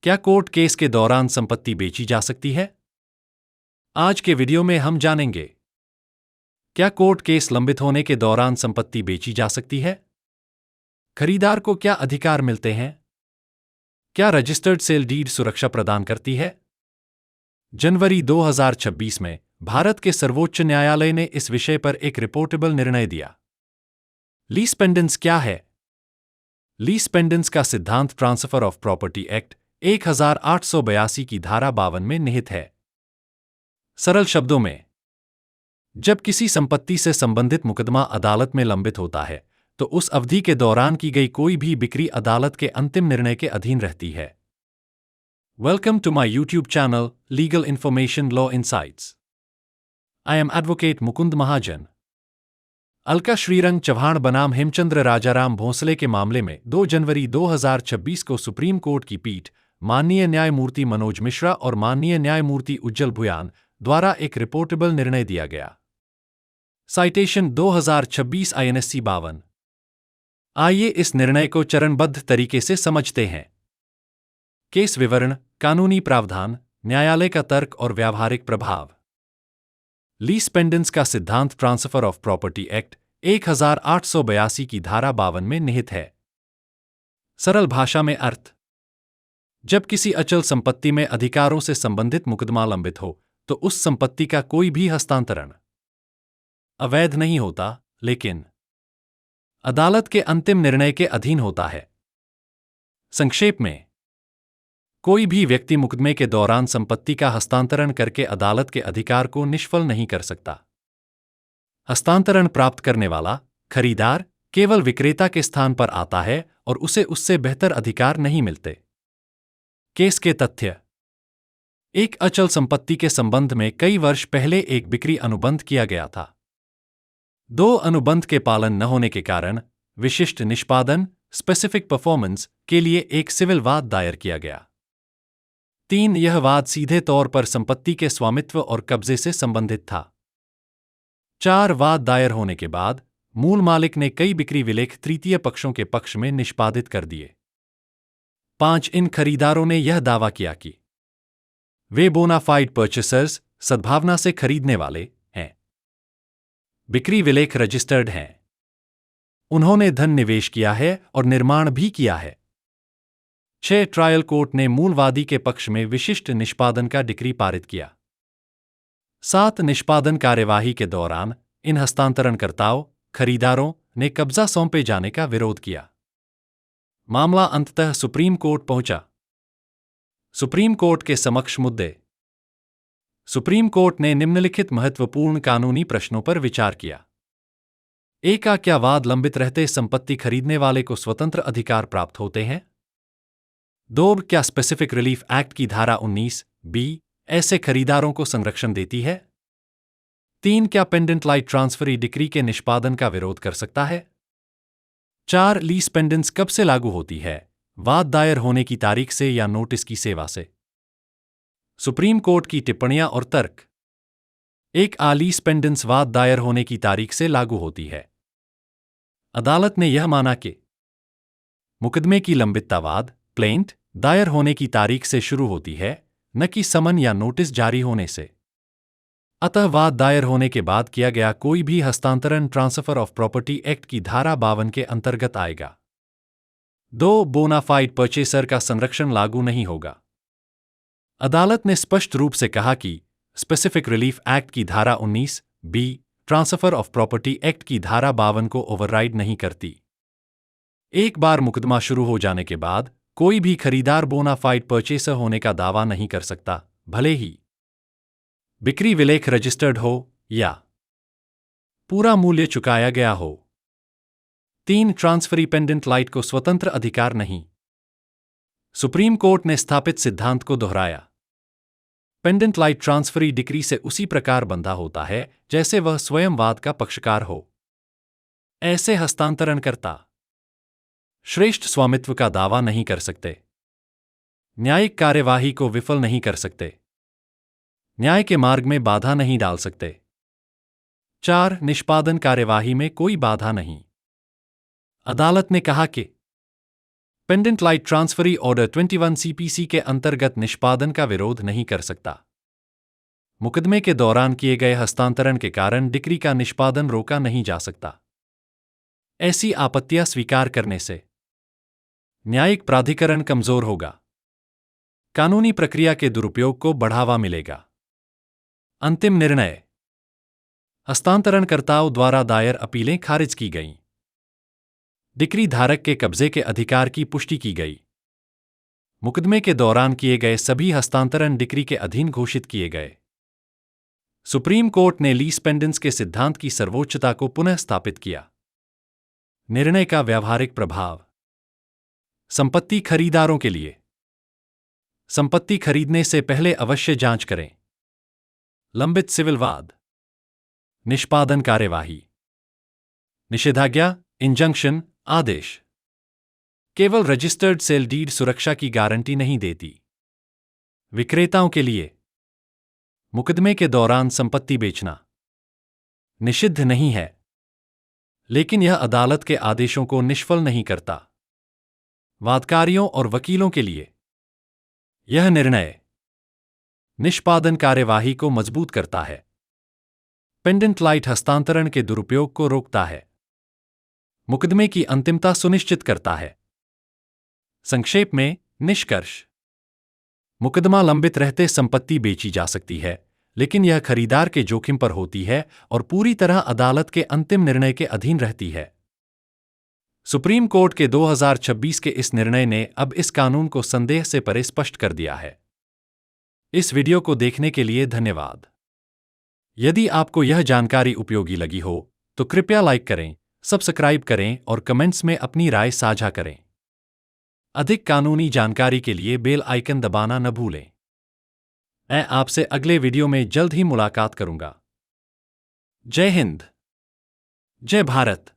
क्या court case के दौरान संपत्ति बेची जा सकती है? आज के वीडियो में हम जानेंगे, क्या कोर्ट केस लंबित होने के दौरान संपत्ति बेची जा सकती है? खरीदार को क्या अधिकार मिलते हैं? क्या रजिस्टर्ड सेल डीड सुरक्षा प्रदान करती है? जनवरी 2026 में भारत के सर्वोच्च न्यायालय ने इस विषय पर एक रिपोर्टेबल निर्णय दिया। लीज पेंडेंस क्या है? लीज पेंडेंस का सिद्धांत ट्रांसफर ऑफ प्रॉपर्टी एक्ट 1882 की धारा 52 में निहित है। सरल शब्दों में, जब किसी संपत्ति से संबंधित मुकदमा अदालत में लंबित होता है, तो उस अवधि के दौरान की गई कोई भी बिक्री अदालत के अंतिम निर्णय के अधीन रहती है। Welcome to my YouTube channel legal information law insights. I am advocate Mukund Mahajan. Alka Shrirang Chauhan बनाम हेमचंद्र राजाराम भोंसले के मामले में 2 जनवरी 2026 को सुप्रीम कोर्ट की पीठ माननीय न्यायमूर्ति मनोज मिश्रा और माननीय न्यायमूर्ति उज्जवल भुयान द्वारा एक रिपोर्टेबल निर्णय दिया गया। Citation 2026 INSC 52। आइए इस निर्णय को चरणबद्ध तरीके से समझते हैं। केस विवरण, कानूनी प्रावधान, न्यायालय का तर्क और व्यावहारिक प्रभाव। लीज पेंडेंस का सिद्धांत ट्रांसफर ऑफ प्रॉपर्टी एक्ट 1882 की धारा 52 में निहित है। सरल भाषा में अर्थ, जब किसी अचल संपत्ति में अधिकारों से संबंधित मुकदमा लंबित हो, तो उस संपत्ति का कोई भी हस्तांतरण अवैध नहीं होता, लेकिन अदालत के अंतिम निर्णय के अधीन होता है। संक्षेप में, कोई भी व्यक्ति मुकदमे के दौरान संपत्ति का हस्तांतरण करके अदालत के अधिकार को निष्फल नहीं कर सकता। हस्तांतरण प्राप्त करने वाला खरीदार केवल विक्रेता के स्थान पर आता है और उसे उससे बेहतर अधिकार नहीं मिलते। केस के तथ्य, एक अचल संपत्ति के संबंध में कई वर्ष पहले एक बिक्री अनुबंध किया गया था। 2 अनुबंध के पालन न होने के कारण विशिष्ट निष्पादन स्पेसिफिक परफॉर्मेंस के लिए एक सिविल वाद दायर किया गया। 3 यह वाद सीधे तौर पर संपत्ति के स्वामित्व और कब्जे से संबंधित था। 4 वाद दायर होने के बाद मूल मालिक ने कई बिक्री विलेख तृतीय पक्षों के पक्ष में निष्पादित कर दिए। 5 इन खरीदारों ने यह दावा किया कि वे बोनाफाइड परचेसर्स सद्भावना से खरीदने वाले हैं। बिक्री विलेख रजिस्टर्ड हैं। उन्होंने धन निवेश किया है और निर्माण भी किया है। 6 ट्रायल कोर्ट ने मूलवादी के पक्ष में विशिष्ट निष्पादन का डिक्री पारित किया। 7 निष्पादन कार्यवाही के दौरान इन हस्तांतरणकर्ताओं खरीदारों ने कब्जा सौंपे जाने का विरोध किया। मामला अंततः सुप्रीम कोर्ट पहुंचा। सुप्रीम कोर्ट के समक्ष मुद्दे। सुप्रीम कोर्ट ने निम्नलिखित महत्वपूर्ण कानूनी प्रश्नों पर विचार किया। 1 क्या वाद लंबित रहते संपत्ति खरीदने वाले को स्वतंत्र अधिकार प्राप्त होते हैं? 2 क्या स्पेसिफिक रिलीफ एक्ट की धारा 19B ऐसे खरीदारों को संरक्षण देती है? 3 क्या पेंडेंट लाइट ट्रांसफरी डिक्री के निष्पादन का विरोध कर सकता है? 4 लीज पेंडेंस कब से लागू होती है, वाद दायर होने की तारीख से या नोटिस की सेवा से? सुप्रीम कोर्ट की टिप्पणियां और तर्क। 1 लीज पेंडेंस वाद दायर होने की तारीख से लागू होती है। अदालत ने यह माना कि मुकदमे की लंबितता वाद प्लेंट दायर होने की तारीख से शुरू होती है, न कि समन या नोटिस जारी होने से। अतः वाद दायर होने के बाद किया गया कोई भी हस्तांतरण ट्रांसफर ऑफ प्रॉपर्टी एक्ट की धारा 52 के अंतर्गत आएगा। 2 बोनाफाइड परचेसर का संरक्षण लागू नहीं होगा। अदालत ने स्पष्ट रूप से कहा कि स्पेसिफिक रिलीफ एक्ट की धारा 19B transfer of property act की धारा 52 को ओवरराइड नहीं करती। एक बार मुकदमा शुरू हो जाने के बाद कोई भी खरीदार बोनाफाइड परचेसर होने का दावा नहीं कर सकता, भले ही बिक्री विलेख रजिस्टर्ड हो या पूरा मूल्य चुकाया गया हो। 3 ट्रांसफरी पेंडेंट लाइट को स्वतंत्र अधिकार नहीं। सुप्रीम कोर्ट ने स्थापित सिद्धांत को दोहराया। पेंडेंट लाइट ट्रांसफरी डिक्री से उसी प्रकार बंधा होता है जैसे वह स्वयं वाद का पक्षकार हो। ऐसे हस्तांतरणकर्ता श्रेष्ठ स्वामित्व का दावा नहीं कर सकते, न्यायिक कार्यवाही को विफल नहीं कर सकते, न्याय के मार्ग में बाधा नहीं डाल सकते। 4 निष्पादन कार्यवाही में कोई बाधा नहीं। अदालत ने कहा कि pendant light transferee order 21 CPC के अंतर्गत निष्पादन का विरोध नहीं कर सकता। मुकदमे के दौरान किए गए हस्तांतरण के कारण डिक्री का निष्पादन रोका नहीं जा सकता। ऐसी आपत्तियां स्वीकार करने से न्यायिक प्राधिकरण कमजोर होगा, कानूनी प्रक्रिया के दुरुपयोग को बढ़ावा मिलेगा। अंतिम निर्णय। हस्तांतरणकर्ताओं द्वारा दायर अपीलें खारिज की गईं। डिक्री धारक के कब्जे के अधिकार की पुष्टि की गई। मुकदमे के दौरान किए गए सभी हस्तांतरण डिक्री के अधीन घोषित किए गए। सुप्रीम कोर्ट ने लीज पेंडेंस के सिद्धांत की सर्वोच्चता को पुनः स्थापित किया। निर्णय का व्यावहारिक प्रभाव। संपत्ति खरीदारों के लिए। संपत्ति खरीदने से पहले अवश्य जांच करें। लंबित सिविल वाद। निष्पादन कार्यवाही। निषेधाज्ञा, इंजंक्शन, आदेश केवल रजिस्टर्ड सेल डीड सुरक्षा की गारंटी नहीं देती। विक्रेताओं के लिए मुकदमे के दौरान संपत्ति बेचना निषिद्ध नहीं है, लेकिन यह अदालत के आदेशों को निष्फल नहीं करता। वादकारियों और वकीलों के लिए यह निर्णय निष्पादन कार्यवाही को मजबूत करता है, पेंडेंट लाइट हस्तांतरण के दुरुपयोग को रोकता है, मुकदमे की अंतिमता सुनिश्चित करता है। संक्षेप में निष्कर्ष। मुकदमा लंबित रहते संपत्ति बेची जा सकती है, लेकिन यह खरीदार के जोखिम पर होती है और पूरी तरह अदालत के अंतिम निर्णय के अधीन रहती है। सुप्रीम कोर्ट के 2026 के इस निर्णय ने अब इस कानून को संदेह से परे स्पष्ट कर दिया है। इस वीडियो को देखने के लिए धन्यवाद। यदि आपको यह जानकारी उपयोगी लगी हो तो कृपया लाइक करें, सब्सक्राइब करें और कमेंट्स में अपनी राय साझा करें। अधिक कानूनी जानकारी के लिए बेल आइकन दबाना न भूलें। मैं आपसे अगले वीडियो में जल्द ही मुलाकात करूंगा। जय हिंद, जय भारत।